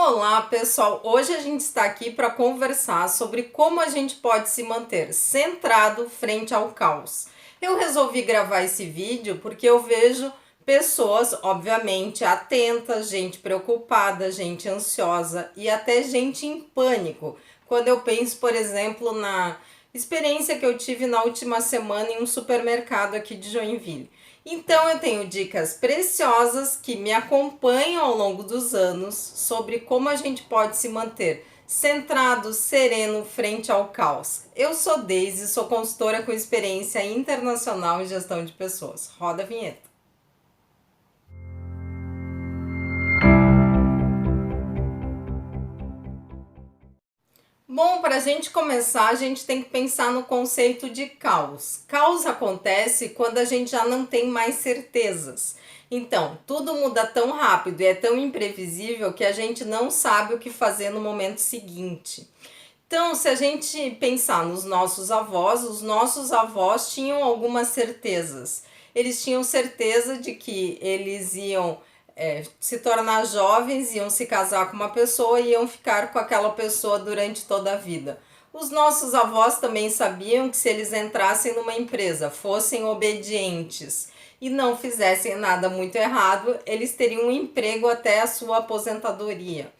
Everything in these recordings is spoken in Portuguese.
Olá, pessoal! Hoje a gente está aqui para conversar sobre como a gente pode se manter centrado frente ao caos. Eu resolvi gravar esse vídeo porque eu vejo pessoas, obviamente, atentas, gente preocupada, gente ansiosa e até gente em pânico. Quando eu penso, por exemplo, na experiência que eu tive na última semana em um supermercado aqui de Joinville. Então eu tenho dicas preciosas que me acompanham ao longo dos anos sobre como a gente pode se manter centrado, sereno frente ao caos. Eu sou Deise, sou consultora com experiência internacional em gestão de pessoas. Roda a vinheta. Bom, para a gente começar, a gente tem que pensar no conceito de caos. Caos acontece quando a gente já não tem mais certezas. Então, tudo muda tão rápido e é tão imprevisível que a gente não sabe o que fazer no momento seguinte. Então, se a gente pensar nos nossos avós, os nossos avós tinham algumas certezas. Eles tinham certeza de que eles iam se tornar jovens, iam se casar com uma pessoa e iam ficar com aquela pessoa durante toda a vida. Os nossos avós também sabiam que se eles entrassem numa empresa, fossem obedientes e não fizessem nada muito errado, eles teriam um emprego até a sua aposentadoria.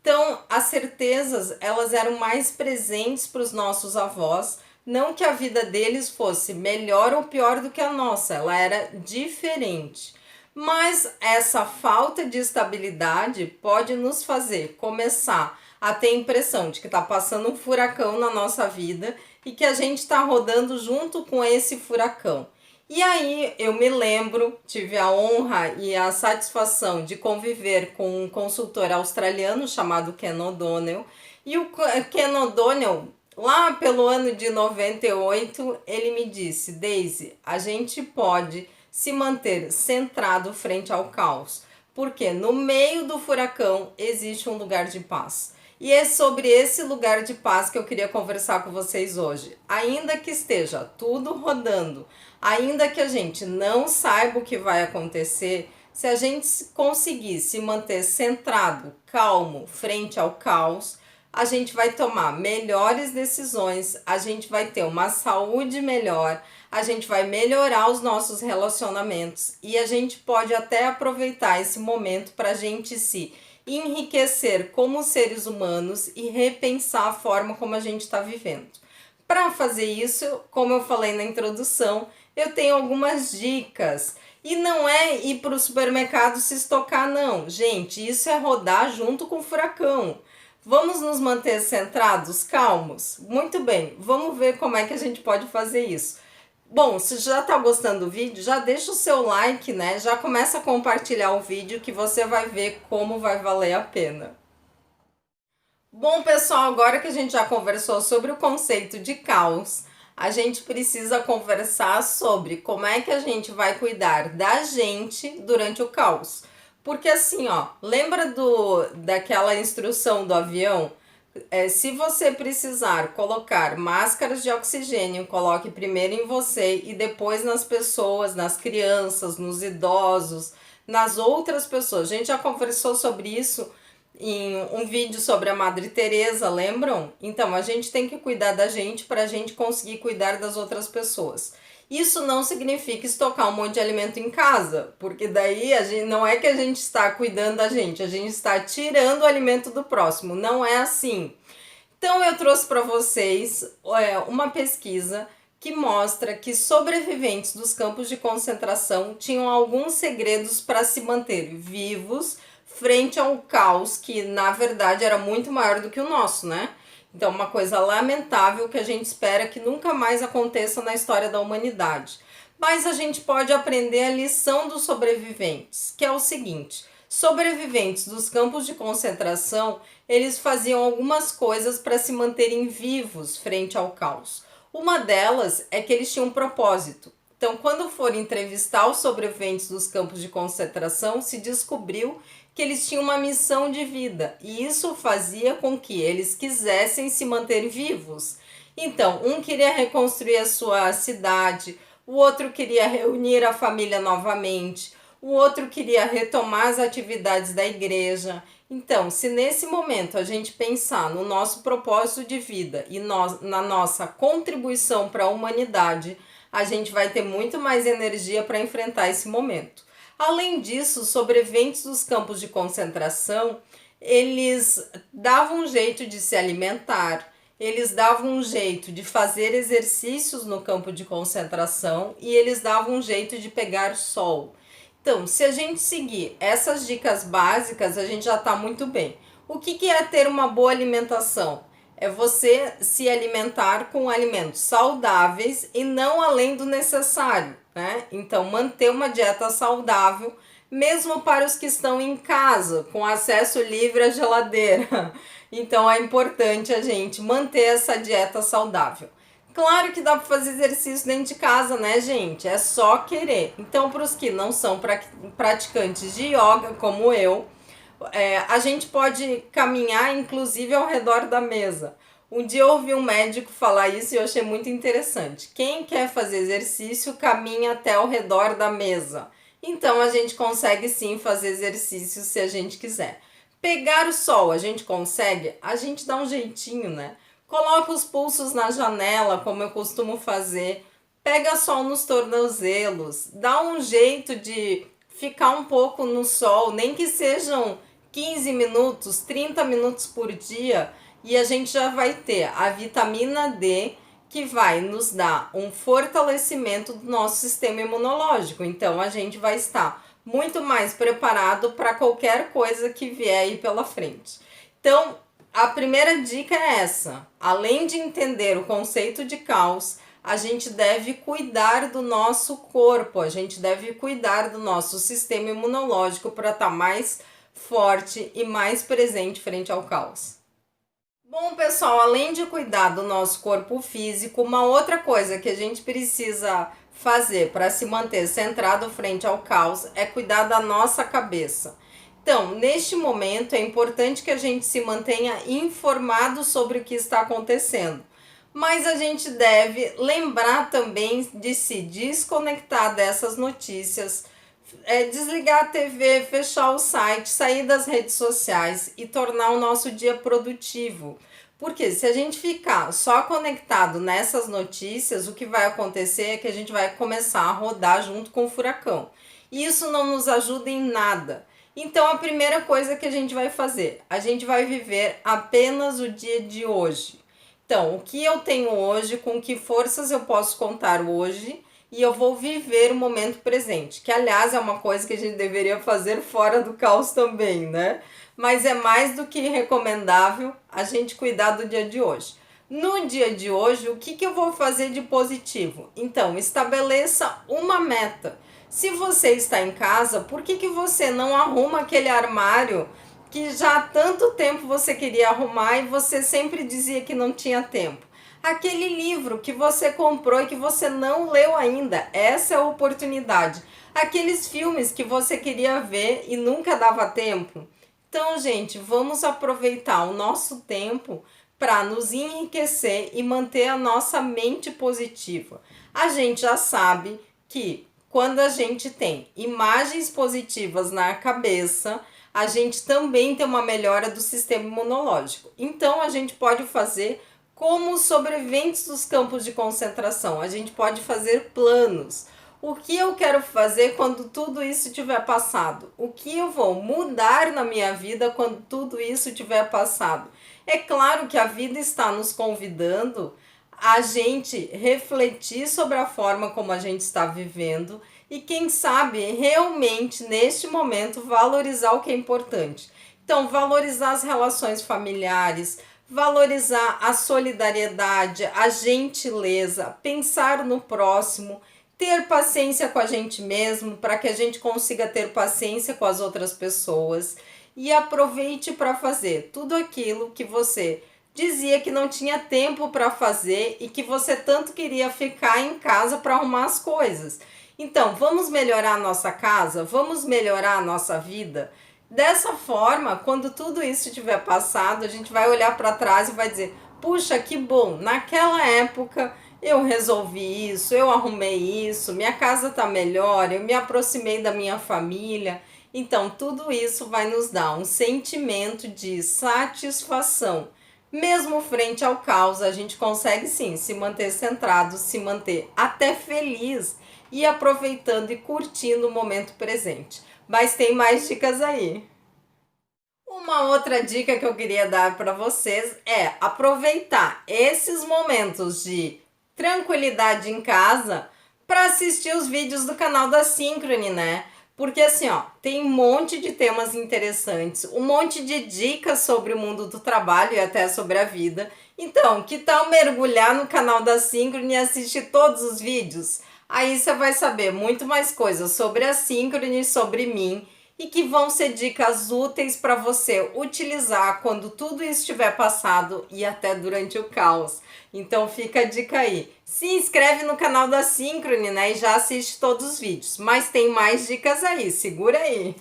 Então, as certezas, elas eram mais presentes para os nossos avós, não que a vida deles fosse melhor ou pior do que a nossa, ela era diferente. Mas essa falta de estabilidade pode nos fazer começar a ter a impressão de que está passando um furacão na nossa vida e que a gente está rodando junto com esse furacão. E aí eu me lembro, tive a honra e a satisfação de conviver com um consultor australiano chamado Ken O'Donnell. E o Ken O'Donnell, lá pelo ano de 98, ele me disse: Deise, a gente pode se manter centrado frente ao caos, porque no meio do furacão existe um lugar de paz. E é sobre esse lugar de paz que eu queria conversar com vocês hoje. Ainda que esteja tudo rodando, ainda que a gente não saiba o que vai acontecer, se a gente conseguir se manter centrado, calmo, frente ao caos, a gente vai tomar melhores decisões, a gente vai ter uma saúde melhor, a gente vai melhorar os nossos relacionamentos e a gente pode até aproveitar esse momento para a gente se enriquecer como seres humanos e repensar a forma como a gente está vivendo. Para fazer isso, como eu falei na introdução, eu tenho algumas dicas. E não é ir para o supermercado se estocar, não. Gente, isso é rodar junto com o furacão. Vamos nos manter centrados, calmos? Muito bem, vamos ver como é que a gente pode fazer isso. Bom, se já está gostando do vídeo, já deixa o seu like, né? Já começa a compartilhar o vídeo que você vai ver como vai valer a pena. Bom, pessoal, agora que a gente já conversou sobre o conceito de caos, a gente precisa conversar sobre como é que a gente vai cuidar da gente durante o caos. Porque assim, ó, lembra daquela instrução do avião? Se você precisar colocar máscaras de oxigênio, coloque primeiro em você e depois nas pessoas, nas crianças, nos idosos, nas outras pessoas. A gente já conversou sobre isso em um vídeo sobre a Madre Teresa, lembram? Então, a gente tem que cuidar da gente para a gente conseguir cuidar das outras pessoas. Isso não significa estocar um monte de alimento em casa, porque daí não é que a gente está cuidando da gente, a gente está tirando o alimento do próximo, não é assim. Então eu trouxe para vocês uma pesquisa que mostra que sobreviventes dos campos de concentração tinham alguns segredos para se manter vivos frente a um caos que na verdade era muito maior do que o nosso, né? Então, uma coisa lamentável que a gente espera que nunca mais aconteça na história da humanidade. Mas a gente pode aprender a lição dos sobreviventes, que é o seguinte: sobreviventes dos campos de concentração, eles faziam algumas coisas para se manterem vivos frente ao caos. Uma delas é que eles tinham um propósito. Então, quando foram entrevistar os sobreviventes dos campos de concentração, se descobriu que eles tinham uma missão de vida e isso fazia com que eles quisessem se manter vivos. Então, um queria reconstruir a sua cidade, o outro queria reunir a família novamente, o outro queria retomar as atividades da igreja. Então, se nesse momento a gente pensar no nosso propósito de vida e na nossa contribuição para a humanidade, a gente vai ter muito mais energia para enfrentar esse momento. Além disso, os sobreviventes dos campos de concentração, eles davam um jeito de se alimentar, eles davam um jeito de fazer exercícios no campo de concentração e eles davam um jeito de pegar sol. Então, se a gente seguir essas dicas básicas, a gente já está muito bem. O que é ter uma boa alimentação? É você se alimentar com alimentos saudáveis e não além do necessário, né? Então, manter uma dieta saudável, mesmo para os que estão em casa, com acesso livre à geladeira. Então, é importante a gente manter essa dieta saudável. Claro que dá para fazer exercício dentro de casa, né, gente? É só querer. Então, para os que não são praticantes de yoga, como eu, a gente pode caminhar, inclusive, ao redor da mesa. Um dia eu ouvi um médico falar isso e eu achei muito interessante. Quem quer fazer exercício, caminha até ao redor da mesa. Então, a gente consegue sim fazer exercício se a gente quiser. Pegar o sol, a gente consegue? A gente dá um jeitinho, né? Coloca os pulsos na janela, como eu costumo fazer. Pega sol nos tornozelos. Dá um jeito de ficar um pouco no sol, nem que sejam 15 minutos, 30 minutos por dia. E a gente já vai ter a vitamina D, que vai nos dar um fortalecimento do nosso sistema imunológico. Então, a gente vai estar muito mais preparado para qualquer coisa que vier aí pela frente. Então, a primeira dica é essa. Além de entender o conceito de caos, a gente deve cuidar do nosso corpo, a gente deve cuidar do nosso sistema imunológico para estar mais forte e mais presente frente ao caos. Bom, pessoal, além de cuidar do nosso corpo físico, uma outra coisa que a gente precisa fazer para se manter centrado frente ao caos é cuidar da nossa cabeça. Então, neste momento, é importante que a gente se mantenha informado sobre o que está acontecendo. Mas a gente deve lembrar também de se desconectar dessas notícias, desligar a TV, fechar o site, sair das redes sociais e tornar o nosso dia produtivo. Porque se a gente ficar só conectado nessas notícias, o que vai acontecer é que a gente vai começar a rodar junto com o furacão. E isso não nos ajuda em nada. Então, a primeira coisa que a gente vai fazer, a gente vai viver apenas o dia de hoje. Então, o que eu tenho hoje, com que forças eu posso contar hoje, e eu vou viver o momento presente, que aliás é uma coisa que a gente deveria fazer fora do caos também, né? Mas é mais do que recomendável a gente cuidar do dia de hoje. No dia de hoje, o que eu vou fazer de positivo? Então, estabeleça uma meta. Se você está em casa, por que você não arruma aquele armário que já há tanto tempo você queria arrumar e você sempre dizia que não tinha tempo? Aquele livro que você comprou e que você não leu ainda, essa é a oportunidade. Aqueles filmes que você queria ver e nunca dava tempo. Então, gente, vamos aproveitar o nosso tempo para nos enriquecer e manter a nossa mente positiva. A gente já sabe que quando a gente tem imagens positivas na cabeça, a gente também tem uma melhora do sistema imunológico. Então, a gente pode fazer como os sobreviventes dos campos de concentração. A gente pode fazer planos. O que eu quero fazer quando tudo isso tiver passado? O que eu vou mudar na minha vida quando tudo isso tiver passado? É claro que a vida está nos convidando a gente refletir sobre a forma como a gente está vivendo e, quem sabe, realmente, neste momento, valorizar o que é importante. Então, valorizar as relações familiares, valorizar a solidariedade, a gentileza, pensar no próximo, ter paciência com a gente mesmo para que a gente consiga ter paciência com as outras pessoas e aproveite para fazer tudo aquilo que você dizia que não tinha tempo para fazer e que você tanto queria ficar em casa para arrumar as coisas. Então, vamos melhorar a nossa casa, vamos melhorar a nossa vida. Dessa forma, quando tudo isso tiver passado, a gente vai olhar para trás e vai dizer: puxa, que bom, naquela época eu resolvi isso, eu arrumei isso, minha casa está melhor, eu me aproximei da minha família. Então, tudo isso vai nos dar um sentimento de satisfação. Mesmo frente ao caos, a gente consegue sim se manter centrado, se manter até feliz e aproveitando e curtindo o momento presente. Mas tem mais dicas aí. Uma outra dica que eu queria dar para vocês é aproveitar esses momentos de tranquilidade em casa para assistir os vídeos do canal da Synchrony, né? Porque assim, ó, tem um monte de temas interessantes, um monte de dicas sobre o mundo do trabalho e até sobre a vida. Então, que tal mergulhar no canal da Synchrony e assistir todos os vídeos? Aí você vai saber muito mais coisas sobre a Synchrony, sobre mim, e que vão ser dicas úteis para você utilizar quando tudo isso estiver passado e até durante o caos. Então fica a dica aí. Se inscreve no canal da Synchrony, né, e já assiste todos os vídeos. Mas tem mais dicas aí, segura aí.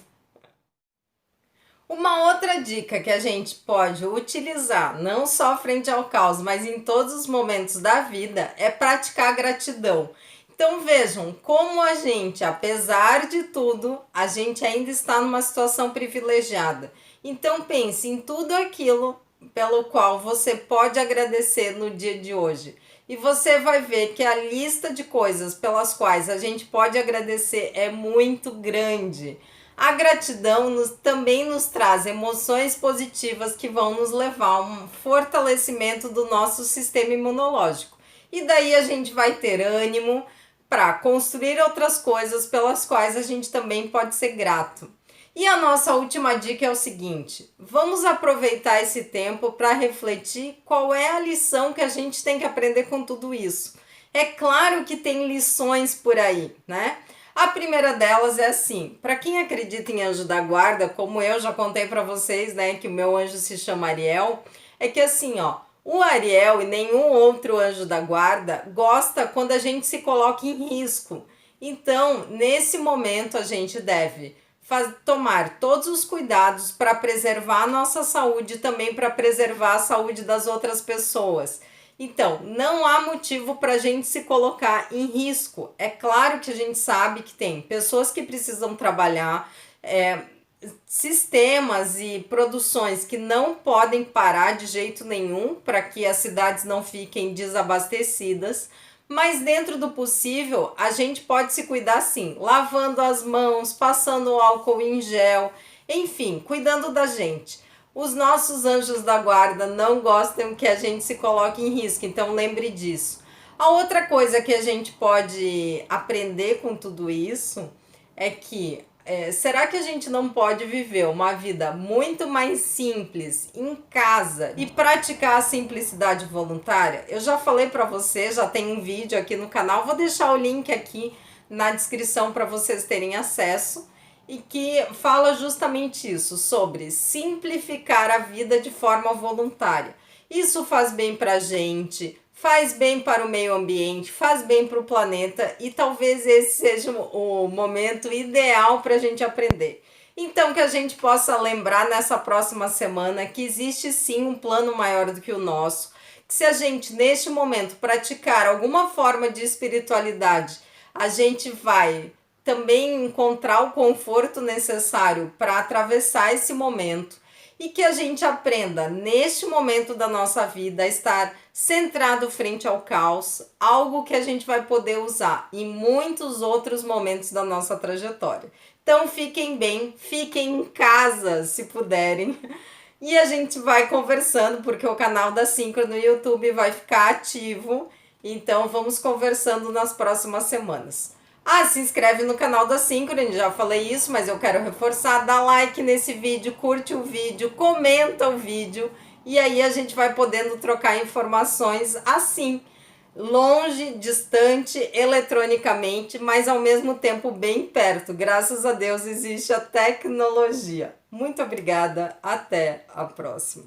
Uma outra dica que a gente pode utilizar, não só frente ao caos, mas em todos os momentos da vida, é praticar gratidão. Então vejam como a gente, apesar de tudo, a gente ainda está numa situação privilegiada. Então pense em tudo aquilo pelo qual você pode agradecer no dia de hoje. E você vai ver que a lista de coisas pelas quais a gente pode agradecer é muito grande. A gratidão também nos traz emoções positivas que vão nos levar a um fortalecimento do nosso sistema imunológico. E daí a gente vai ter ânimo para construir outras coisas pelas quais a gente também pode ser grato. E a nossa última dica é o seguinte: vamos aproveitar esse tempo para refletir qual é a lição que a gente tem que aprender com tudo isso. É claro que tem lições por aí, né? A primeira delas é assim, para quem acredita em anjo da guarda, como eu já contei para vocês, né, que o meu anjo se chama Ariel, é que assim, ó, o Ariel e nenhum outro anjo da guarda gosta quando a gente se coloca em risco. Então, nesse momento a gente deve tomar todos os cuidados para preservar a nossa saúde e também para preservar a saúde das outras pessoas. Então, não há motivo para a gente se colocar em risco. É claro que a gente sabe que tem pessoas que precisam trabalhar, sistemas e produções que não podem parar de jeito nenhum para que as cidades não fiquem desabastecidas. Mas dentro do possível, a gente pode se cuidar sim, lavando as mãos, passando álcool em gel, enfim, cuidando da gente. Os nossos anjos da guarda não gostam que a gente se coloque em risco, então lembre disso. A outra coisa que a gente pode aprender com tudo isso é que será que a gente não pode viver uma vida muito mais simples em casa e praticar a simplicidade voluntária? Eu já falei para você, já tem um vídeo aqui no canal, vou deixar o link aqui na descrição para vocês terem acesso, e que fala justamente isso, sobre simplificar a vida de forma voluntária. Isso faz bem para a gente, faz bem para o meio ambiente, faz bem para o planeta, e talvez esse seja o momento ideal para a gente aprender. Então, que a gente possa lembrar nessa próxima semana que existe sim um plano maior do que o nosso, que se a gente neste momento praticar alguma forma de espiritualidade, a gente vai também encontrar o conforto necessário para atravessar esse momento, e que a gente aprenda neste momento da nossa vida a estar centrado frente ao caos, algo que a gente vai poder usar em muitos outros momentos da nossa trajetória. Então fiquem bem, fiquem em casa se puderem, e a gente vai conversando, porque o canal da Synchrony no YouTube vai ficar ativo, então vamos conversando nas próximas semanas. Se inscreve no canal da Synchrony, já falei isso, mas eu quero reforçar, dá like nesse vídeo, curte o vídeo, comenta o vídeo, e aí a gente vai podendo trocar informações assim, longe, distante, eletronicamente, mas ao mesmo tempo bem perto. Graças a Deus existe a tecnologia. Muito obrigada, até a próxima.